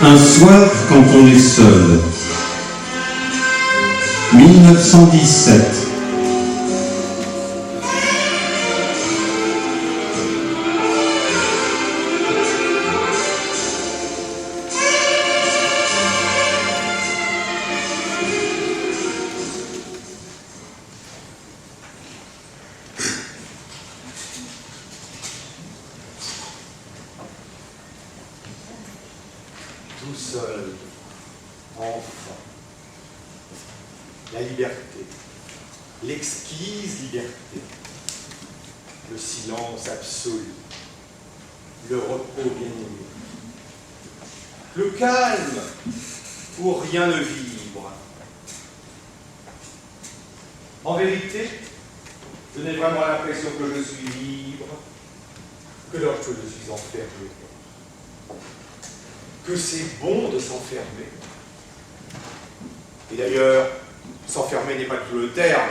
Un soir, quand on est seul. 1917. Tout seul, enfin, la liberté, l'exquise liberté, le silence absolu, le repos bien-aimé, le calme où rien ne vibre. En vérité, je n'ai vraiment l'impression que je suis libre que lorsque je suis enfermé. Que c'est bon de s'enfermer. Et d'ailleurs, s'enfermer n'est pas tout le terme.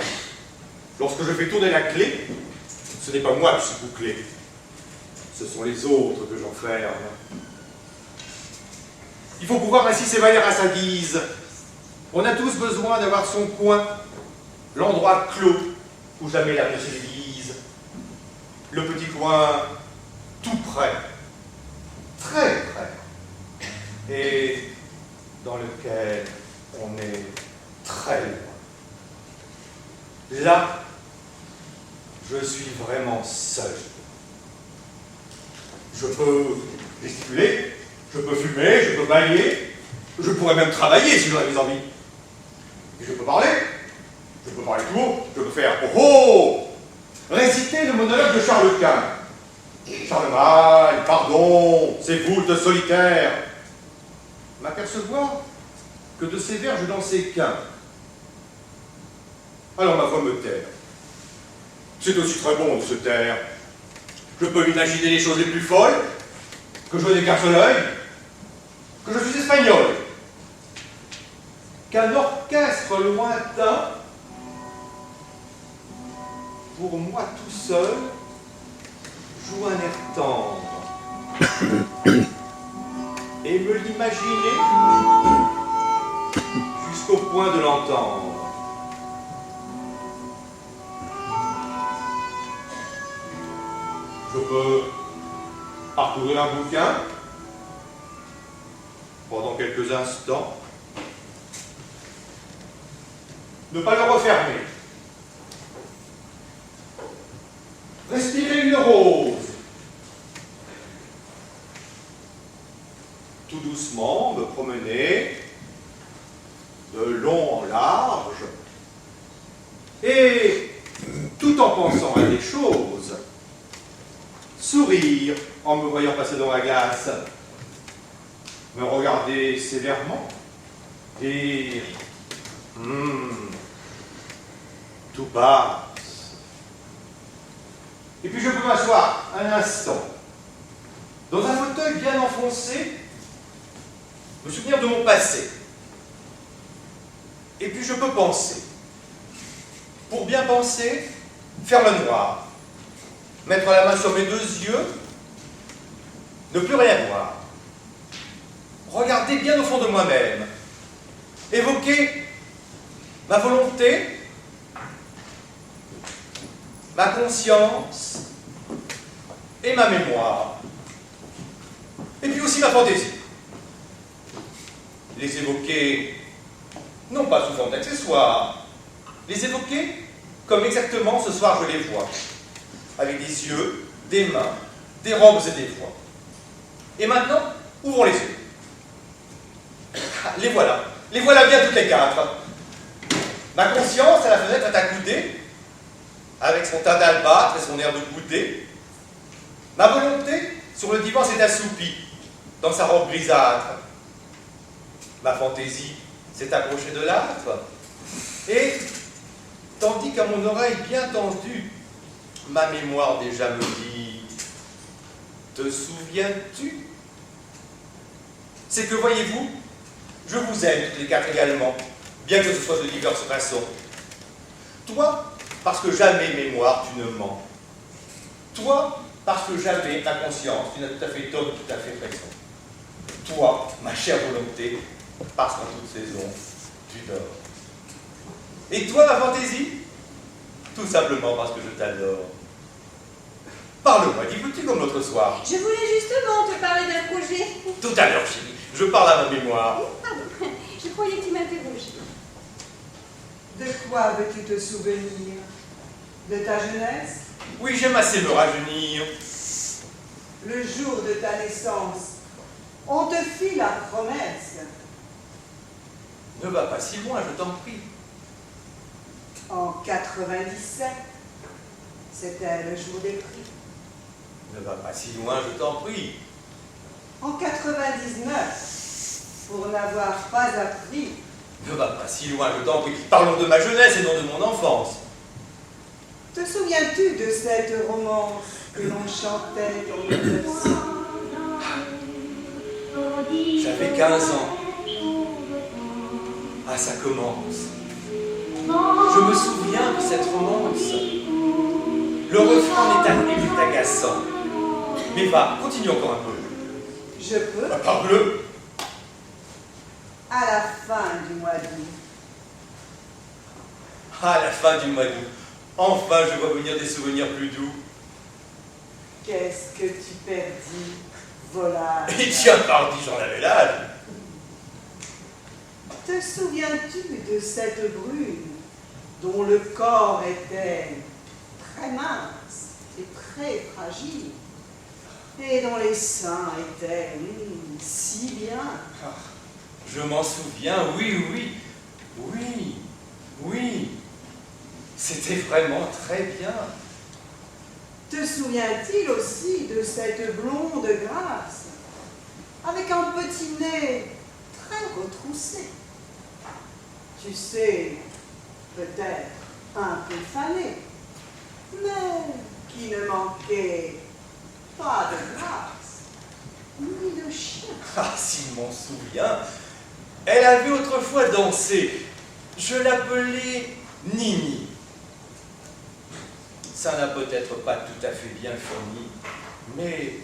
Lorsque je fais tourner la clé, ce n'est pas moi qui suis bouclé. Ce sont les autres que j'enferme. Il faut pouvoir ainsi s'évader à sa guise. On a tous besoin d'avoir son coin, l'endroit clos où jamais la pensée divise. Le petit coin tout près, très près, et dans lequel on est très loin. Là, je suis vraiment seul. Je peux gesticuler, je peux fumer, je peux bailler, je pourrais même travailler si j'en avais envie. Et je peux parler tout haut, je peux faire « Oh oh !» réciter le monologue de Charles Quint. Charlemagne, pardon, c'est voulte solitaire. M'apercevoir que de ces vers je n'en sais qu'un. Alors ma voix me taire. C'est aussi très bon de se taire. Je peux imaginer les choses les plus folles, que je n'écarte l'œil, que je suis espagnol, qu'un orchestre lointain, pour moi tout seul, joue un air tendre. Et me l'imaginer jusqu'au point de l'entendre. Je peux parcourir un bouquin pendant quelques instants, ne pas le refermer, respirer une rose, tout doucement me promener de long en large et, tout en pensant à des choses, sourire en me voyant passer dans la glace, me regarder sévèrement, dire tout passe. Et puis je peux m'asseoir un instant dans un fauteuil bien enfoncé, me souvenir de mon passé. Et puis je peux penser. Pour bien penser, faire le noir. Mettre la main sur mes deux yeux, ne plus rien voir. Regarder bien au fond de moi-même. Évoquer ma volonté, ma conscience et ma mémoire. Et puis aussi ma fantaisie. Les évoquer, non pas sous forme d'accessoires, les évoquer comme exactement ce soir je les vois, avec des yeux, des mains, des robes et des voix. Et maintenant, ouvrons les yeux. Les voilà bien toutes les quatre. Ma conscience à la fenêtre est accoudée, avec son teint d'albâtre et son air de goûter. Ma volonté, sur le divan, s'est assoupie, dans sa robe grisâtre. Ma fantaisie s'est approchée de l'âtre, et, tandis qu'à mon oreille bien tendue, ma mémoire déjà me dit « Te souviens-tu » C'est que, voyez-vous, je vous aime toutes les quatre également, bien que ce soit de diverses façons. Toi, parce que jamais mémoire tu ne mens. Toi, parce que jamais ta conscience tu n'as tout à fait tort, tout à fait raison. Toi, ma chère volonté, parce qu'en toute saison, tu dors. Et toi, ma fantaisie? Tout simplement parce que je t'adore. Parle-moi, dis-tu comme l'autre soir? Je voulais justement te parler d'un projet. Tout à l'heure, chérie, je parle à ma mémoire. Pardon, je croyais que tu m'interrogeais. De quoi veux-tu te souvenir? De ta jeunesse? Oui, j'aime assez me rajeunir. Le jour de ta naissance, on te fit la promesse. Ne va pas si loin, je t'en prie. En 97, c'était le jour des prix. Ne va pas si loin, je t'en prie. En 99, pour n'avoir pas appris, Ne va pas si loin, je t'en prie. Parlons de ma jeunesse et non de mon enfance. te souviens-tu de cette romance que l'on chantait en 1900? J'avais 15 ans. Ah, ça commence. Je me souviens de cette romance. Le refrain est agaçant. Mais va, continue encore un peu. Je peux, Parle. à la fin du mois d'août. À la fin du mois d'août. Enfin, je vois venir des souvenirs plus doux. Qu'est-ce que tu perdis, volage? Et tiens, pardi, j'en avais l'âge. Te souviens-tu de cette brune dont le corps était très mince et très fragile et dont les seins étaient si bien? Ah, je m'en souviens, oui. C'était vraiment très bien. Te souvient-il aussi de cette blonde grasse avec un petit nez très retroussé? Tu sais, peut-être un peu fané, mais qui ne manquait pas de grâce, ni de chien. Ah, s'il m'en souvient, elle avait autrefois dansé. Je l'appelais Nini. Ça n'a peut-être pas tout à fait bien fini, mais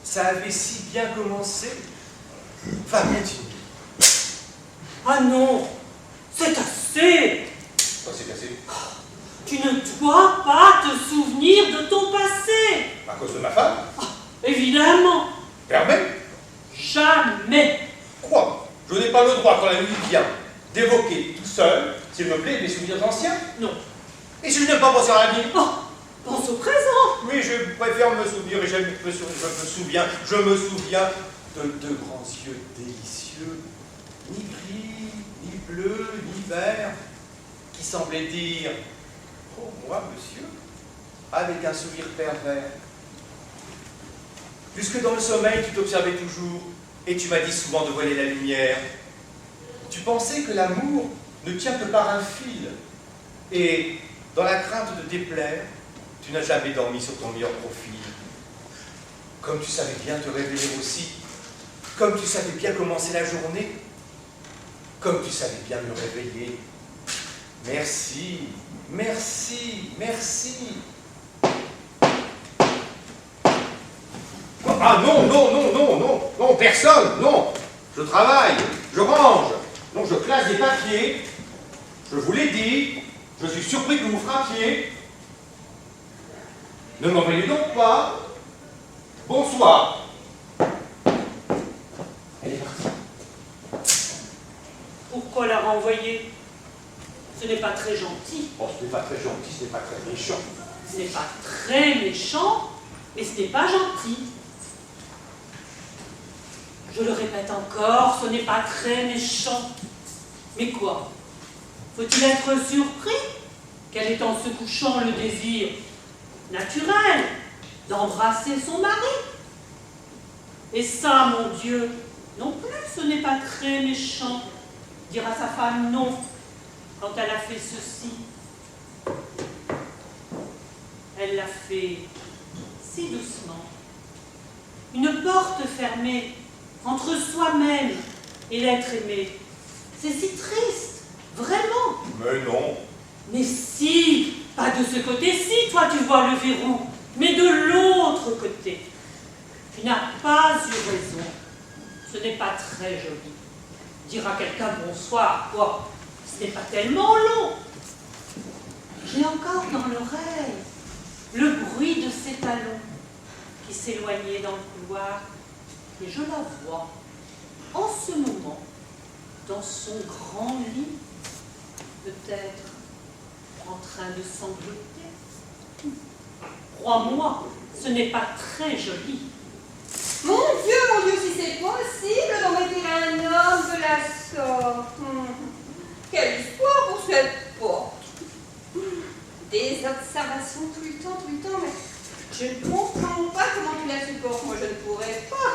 ça avait si bien commencé. Va, continue. Ah non, c'est assez. Oh, c'est cassé. Tu ne dois pas te souvenir de ton passé. À cause de ma femme? Évidemment, Permets? jamais. Quoi? Je n'ai pas le droit, quand la nuit vient, d'évoquer tout seul, s'il me plaît, mes souvenirs anciens? Non. Et je n'aime pas penser à l'avenir? Oh, pense au présent. Oui, je préfère me souvenir, et je me souviens de deux grands yeux délicieux, ni gris, ni bleu, ni vert, qui semblaient dire « Oh, moi, monsieur », avec un sourire pervers. Jusque dans le sommeil, tu t'observais toujours, et tu m'as dit souvent de voiler la lumière. Tu pensais que l'amour ne tient que par un fil, et dans la crainte de déplaire, tu n'as jamais dormi sur ton meilleur profil. Comme tu savais bien te réveiller aussi, comme tu savais bien commencer la journée, comme tu savais bien me réveiller. Merci, merci, merci. Ah non, non, personne, non. Je travaille, je range, non, je classe des papiers. Je vous l'ai dit, je suis surpris que vous frappiez. Ne m'envoyez donc pas. Bonsoir. Elle est partie. Pourquoi la renvoyer? Ce n'est pas très gentil. Oh, ce n'est pas très gentil, ce n'est pas très méchant. Ce n'est pas très méchant, mais ce n'est pas gentil. Je le répète encore, ce n'est pas très méchant. Mais quoi? Faut-il être surpris qu'elle ait en se couchant le désir naturel d'embrasser son mari? Et ça, mon Dieu, non plus, ce n'est pas très méchant. Dire à sa femme non quand elle a fait ceci. Elle l'a fait si doucement. Une porte fermée entre soi-même et l'être aimé. C'est si triste, vraiment. Mais non. Mais si, pas de ce côté-ci, toi tu vois le verrou, mais de l'autre côté. Tu n'as pas eu raison. Ce n'est pas très joli. Dire à quelqu'un bonsoir, quoi, ce n'est pas tellement long. J'ai encore dans l'oreille le bruit de ses talons qui s'éloignaient dans le couloir, et je la vois en ce moment dans son grand lit, peut-être en train de sangloter. Crois-moi, ce n'est pas très joli. Mon Dieu, si c'est possible d'embêter un homme de la sorte. Quelle histoire pour cette porte. Des observations tout le temps, mais je ne comprends pas comment tu la supportes. Moi, je ne pourrais pas.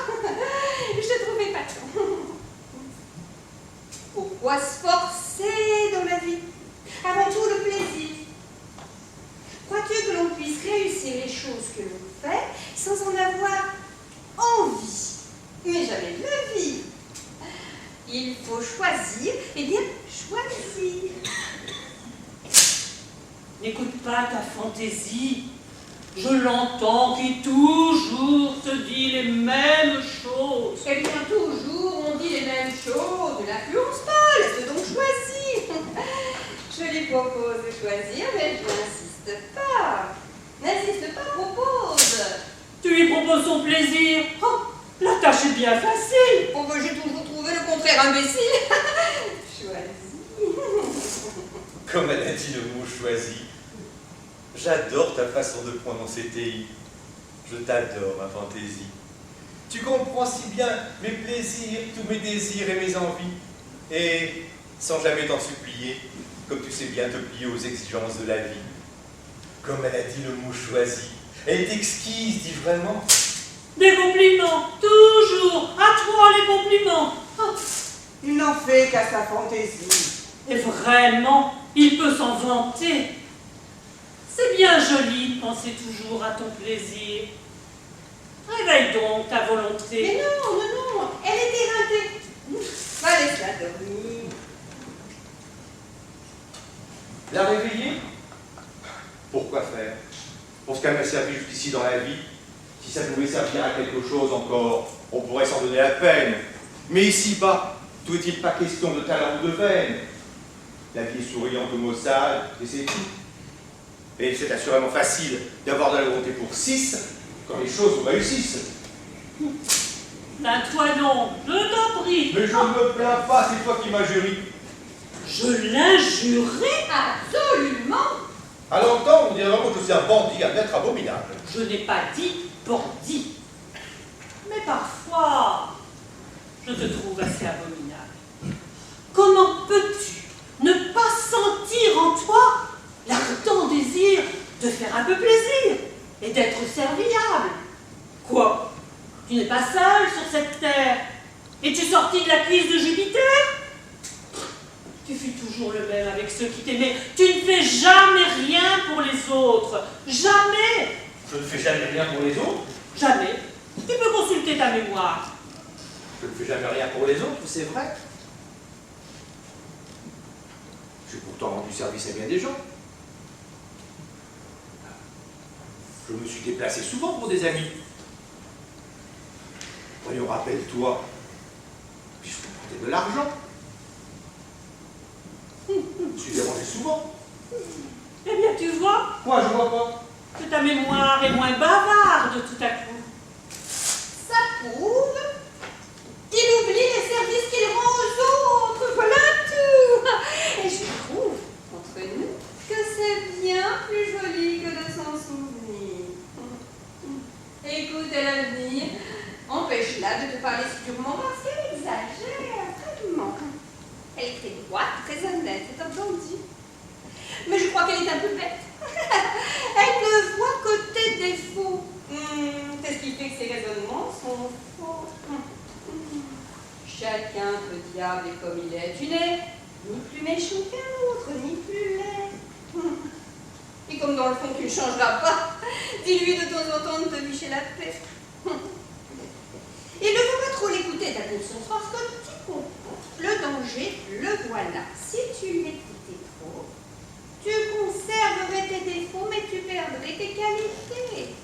Je te trouvais pas tant. Pourquoi se forcer dans la vie? Avant tout, le plaisir. Crois-tu que l'on puisse réussir les choses que l'on fait sans en avoir envie? Mais jamais de la vie. Il faut choisir, eh bien, choisir. N'écoute pas ta fantaisie. Je l'entends qui toujours te dit les mêmes choses. Eh bien, toujours, on dit les mêmes choses. Ne l'influence pas, laisse-le donc choisir. Je lui propose de choisir, mais je n'insiste pas. N'insiste pas, propose. Tu lui proposes son plaisir. Oh, la tâche est bien facile. Oh, ben, j'ai toujours trouvé le contraire imbécile. Choisis. Comme elle a dit le mot choisi. J'adore ta façon de prononcer TI. Je t'adore, ma fantaisie. Tu comprends si bien mes plaisirs, tous mes désirs et mes envies. Et sans jamais t'en supplier, comme tu sais bien te plier aux exigences de la vie. Comme elle a dit le mot choisi. Elle est exquise, dis vraiment. Des compliments, toujours. À toi les compliments. Oh. Il n'en fait qu'à sa fantaisie. Et vraiment, il peut s'en vanter. C'est bien joli de penser toujours à ton plaisir. Réveille donc ta volonté. Mais non, elle est éreintée. Va, laisse-la dormir. La réveiller? Pourquoi faire? Pour ce qu'elle m'a servi jusqu'ici dans la vie. Si ça pouvait servir à quelque chose encore, on pourrait s'en donner la peine. Mais ici-bas, tout est-il pas question de talent ou de veine? La vie est souriante au maussade, et c'est tout. Et c'est assurément facile d'avoir de la volonté pour 6 quand les choses vous réussissent. Plains-toi donc, je t'en prie. Mais je ne me plains pas, c'est toi qui m'injuries. Je l'injurais? Absolument. À l'entendre, on dirait vraiment que je suis un bandit, un être abominable. Je n'ai pas dit bandit. Mais parfois, je te trouve assez abominable. Comment peux-tu ne pas sentir en toi l'ardent désir de faire un peu plaisir et d'être serviable? Quoi? Tu n'es pas seul sur cette terre? Es-tu sorti de la crise de Jupiter? Tu fus toujours le même avec ceux qui t'aimaient. Tu ne fais jamais rien pour les autres. Jamais. Je ne fais jamais rien pour les autres. Jamais. Tu peux consulter ta mémoire. Je ne fais jamais rien pour les autres, c'est vrai. J'ai pourtant rendu service à bien des gens. Je me suis déplacé souvent pour des amis. Voyons, rappelle-toi, je vous de l'argent. Je me suis dérangé souvent. Eh bien, tu vois Moi, je vois pas. que ta mémoire est moins bavarde tout à coup. Ça prouve qu'il oublie les services qu'il rend aux autres. Voilà tout. Et je trouve, entre nous, que c'est bien plus joli que de s'en souvenir. Écoute, à l'avenir, empêche-la de te parler si durement parce qu'elle exagère vraiment. Elle est très droite, très honnête, c'est entendu. Mais je crois qu'elle est un peu bête. Elle ne voit que tes défauts. C'est ce qui fait que ses raisonnements sont faux. Chacun peut diable et comme il est. Tu n'es ni plus méchant qu'un autre, ni plus laid. Et comme dans le fond tu ne changeras pas, dis-lui de temps en temps de te bicher la paix. Il ne faut pas trop l'écouter, ta conscience, parce que tu comprends. Le danger, le voilà. Si tu l'écoutais trop, tu conserverais tes défauts, mais tu perdrais tes qualités.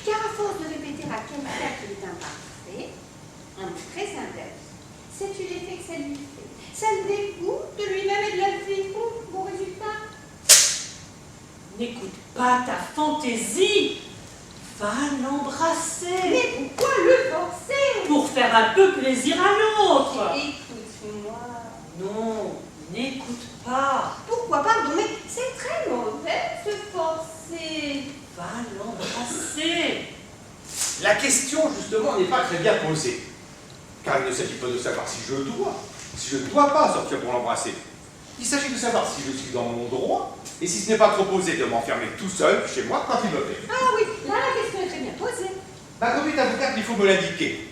Car à force de répéter à quelqu'un qu'il est imparfait, on est très lui fait. Ça le dégoûte de lui-même et de la vie. Oh, bon résultat. N'écoute pas ta fantaisie. Va l'embrasser. Mais pourquoi le forcer? Pour faire un peu plaisir à l'autre. Écoute-moi. Non, n'écoute pas. Pourquoi, pardon, mais c'est très mauvais de se forcer. Va l'embrasser. La question, justement, n'est pas très bien posée. Car il ne s'agit pas de savoir si je dois, si je ne dois pas sortir pour l'embrasser. Il s'agit de savoir si je suis dans mon droit, et si ce n'est pas trop osé de m'enfermer tout seul chez moi quand il me plaît. Ah oui, là la question est très bien posée. Ma conduite avocate, il faut me l'indiquer.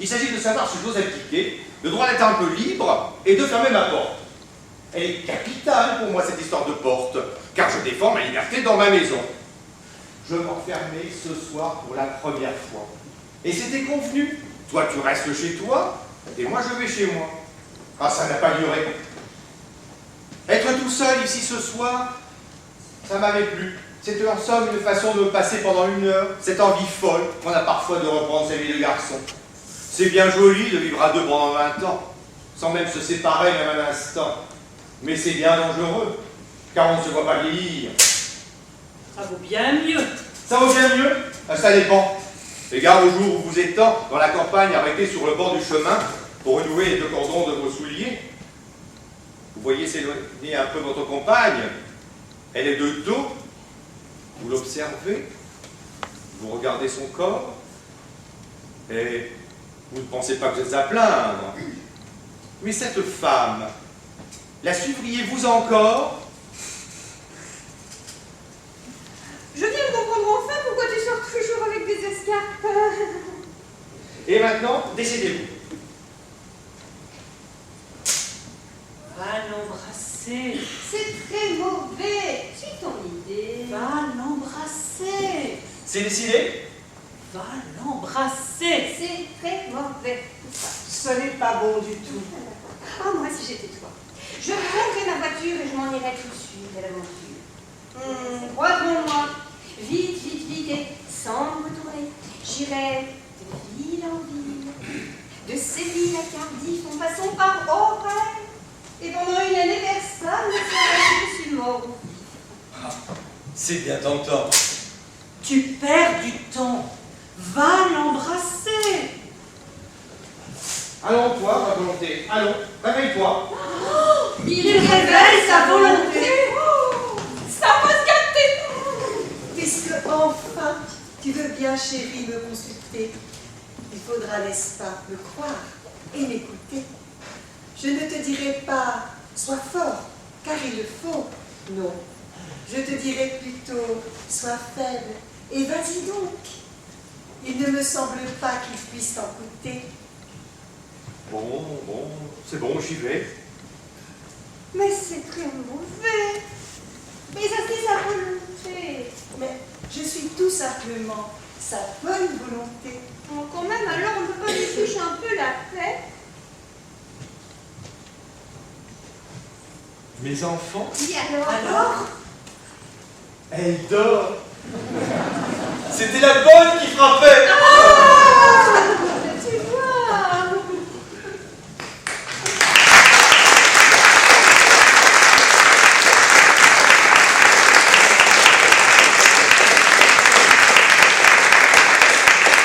Il s'agit de savoir si j'ose appliquer le droit d'être un peu libre et de fermer ma porte. Elle est capitale pour moi, cette histoire de porte, car je défends ma liberté dans ma maison. Je m'enfermais ce soir pour la première fois. Et c'était convenu. Toi, tu restes chez toi, et moi, je vais chez moi. Ah, ça n'a pas duré. Être tout seul ici ce soir, ça m'avait plu. C'était en somme une façon de me passer pendant 1 heure cette envie folle qu'on a parfois de reprendre sa vie de garçon. C'est bien joli de vivre à deux pendant 20 ans, sans même se séparer même un instant. Mais c'est bien dangereux, car on ne se voit pas vieillir. Ça vaut bien mieux. Ça vaut bien mieux? Ça dépend. Égard au jour où vous étant dans la campagne arrêté sur le bord du chemin pour renouer les 2 cordons de vos souliers, vous voyez s'éloigner un peu votre compagne. Elle est de dos. Vous l'observez. Vous regardez son corps. Et vous ne pensez pas que vous êtes à plaindre. Mais cette femme, la suivriez-vous encore? Je viens de comprendre enfin pourquoi tu sors toujours avec des escarpes. Et maintenant, décidez-vous. Va l'embrasser. C'est très mauvais. Suis ton idée. Va l'embrasser. C'est décidé? Va l'embrasser. C'est très mauvais. Ce n'est pas bon du tout. Ah, moi, si j'étais toi, je prendrais ma voiture et je m'en irais tout de suite à l'aventure. Droit devant moi, vite, vite, vite, et sans me retourner. J'irais de ville en ville, de Séville à Cardiff, en passant par Auray. Et pendant 1 année, personne ne saurait que je suis mort. C'est bien tentant. Tu perds du temps. Va l'embrasser. Allons, toi, ma volonté. Allons, réveille-toi. Il révèle sa volonté. Oh, ça va se gâter. Puisque enfin tu veux bien, chérie, me consulter, il faudra, n'est-ce pas, me croire et m'écouter. Je ne te dirai pas « sois fort », car il le faut. Non, je te dirai plutôt « sois faible » et vas-y donc. Il ne me semble pas qu'il puisse t'en coûter. Bon, c'est bon, j'y vais. Mais c'est très mauvais. Mais ça, c'est sa volonté. Mais je suis tout simplement sa bonne volonté. Bon, quand même, alors on ne peut pas lui toucher un peu la paix. Mes enfants, Et alors? Alors, elle dort. C'était la bonne qui frappait.